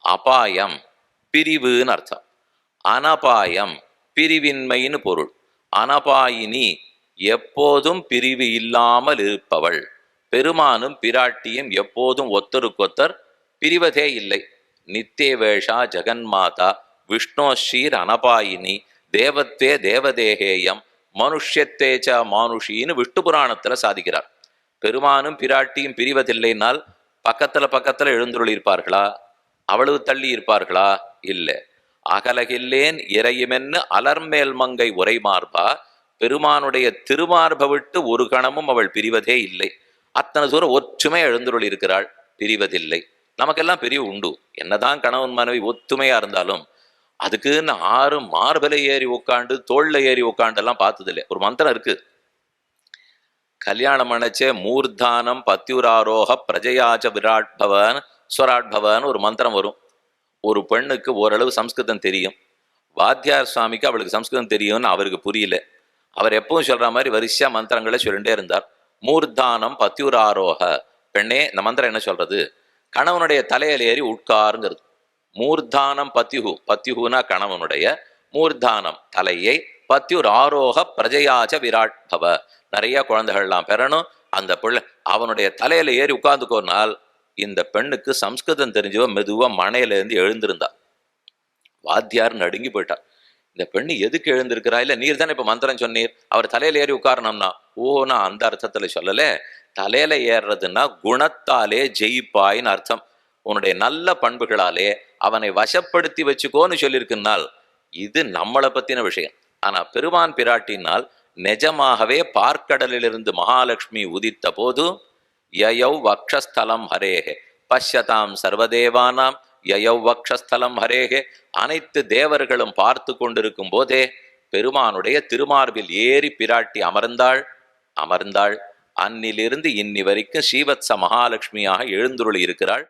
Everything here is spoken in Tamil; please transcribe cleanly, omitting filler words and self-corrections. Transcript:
அபாயம் பிரிவுன்னு அர்த்தம். அனபாயம் பிரிவின்மைன்னு பொருள். அனபாயினி எப்போதும் பிரிவு இல்லாமல் இருப்பவள். பெருமானும் பிராட்டியும் எப்போதும் ஒத்தருக்கொத்தர் பிரிவதே இல்லை. நித்தேவேஷா ஜெகன்மாதா விஷ்ணோஸ்ரீர் அனபாயினி தேவத்வே தேவதேகேயம் மனுஷ்யத்தேச்ச மானுஷின்னு விஷ்ணு புராணத்துல சாதிக்கிறார். பெருமானும் பிராட்டியும் பிரிவதில்லைனால் பக்கத்துல பக்கத்துல எழுந்துருளிருப்பார்களா? அவ்வளவு தள்ளி இருப்பார்களா? இல்லை. அகலகில்லேன் இறையுமென்னு அலர்மேல் மங்கை உரை மார்பா, பெருமானுடைய திருமார்பை விட்டு ஒரு கணமும் அவள் பிரிவதே இல்லை. அத்தனை தூரம் ஒற்றுமை எழுந்துருள் இருக்கிறாள், பிரிவதில்லை. நமக்கெல்லாம் பிரிவு உண்டு. என்னதான் கணவன் மனைவி ஒத்துமையா இருந்தாலும் அதுக்குன்னு ஆறு மார்பலை ஏறி உட்காண்டு தோல்ல ஏறி உட்காண்டெல்லாம் பார்த்ததில்லை. ஒரு மந்திரம் இருக்கு, கல்யாணம் அணைச்சே மூர்தானம் பத்யுராரோக பிரஜயாச்ச விராட் பவன் ஸ்வராட் பவன் ஒரு மந்திரம் வரும். ஒரு பெண்ணுக்கு ஓரளவு சம்ஸ்கிருதம் தெரியும். வாத்தியார் சுவாமிக்கு அவளுக்கு சம்ஸ்கிருதம் தெரியும்னு அவருக்கு புரியல. அவர் எப்பவும் சொல்ற மாதிரி வரிசையா மந்திரங்களை சொல்லிட்டே இருந்தார். மூர்தானம் பத்யுராரோக. பெண்ணே, இந்த மந்திரம் என்ன சொல்றது? கணவனுடைய தலையில ஏறி உட்காருங்கிறது. மூர்தானம் பத்யுகு, பத்யுகுனா கணவனுடைய, மூர்தானம் தலையை, பத்யுர் ஆரோக பிரஜையாச்ச விராட் பவ நிறைய குழந்தைகள்லாம் பெறணும். அந்த பிள்ளை அவனுடைய தலையில ஏறி உட்கார்ந்துக்கோனால் இந்த பெண்ணுக்கு சம்ஸ்கிருதம் தெரிஞ்சவ மெதுவா மனையில இருந்து எழுந்திருந்தா. வாத்தியார் நடுங்கி போயிட்டார். இந்த பெண்ணு எதுக்கு எழுந்திருக்கிறா? இல்ல நீர் தானே இப்ப மந்திரம் சொன்னீர் அவர் தலையில ஏறி உட்காரணும்னா. ஓ, நான் அந்த அர்த்தத்துல சொல்லல. தலையில ஏறுறதுன்னா குணத்தாலே ஜெயிப்பாயின்னு அர்த்தம். உன்னுடைய நல்ல பண்புகளாலே அவனை வசப்படுத்தி வச்சுக்கோன்னு சொல்லியிருக்குனால் இது நம்மளை பத்தின விஷயம். ஆனா பெருமான் பிராட்டினால் நிஜமாகவே பார்க்கடலிலிருந்து மகாலட்சுமி உதித்த போது யயௌ வக்ஷஸ்தலம் ஹரேகே பஷ்யதாம் சர்வதேவானாம் யயௌ வக்ஷஸ்தலம் ஹரேகே அனைத்து தேவர்களும் பார்த்து கொண்டிருக்கும் போதே பெருமானுடைய திருமார்பில் ஏறி பிராட்டி அமர்ந்தாள். அன்னிலிருந்து இன்னி வரைக்கும் ஸ்ரீவத்ச மகாலட்சுமியாக எழுந்துருளி இருக்கிறாள்.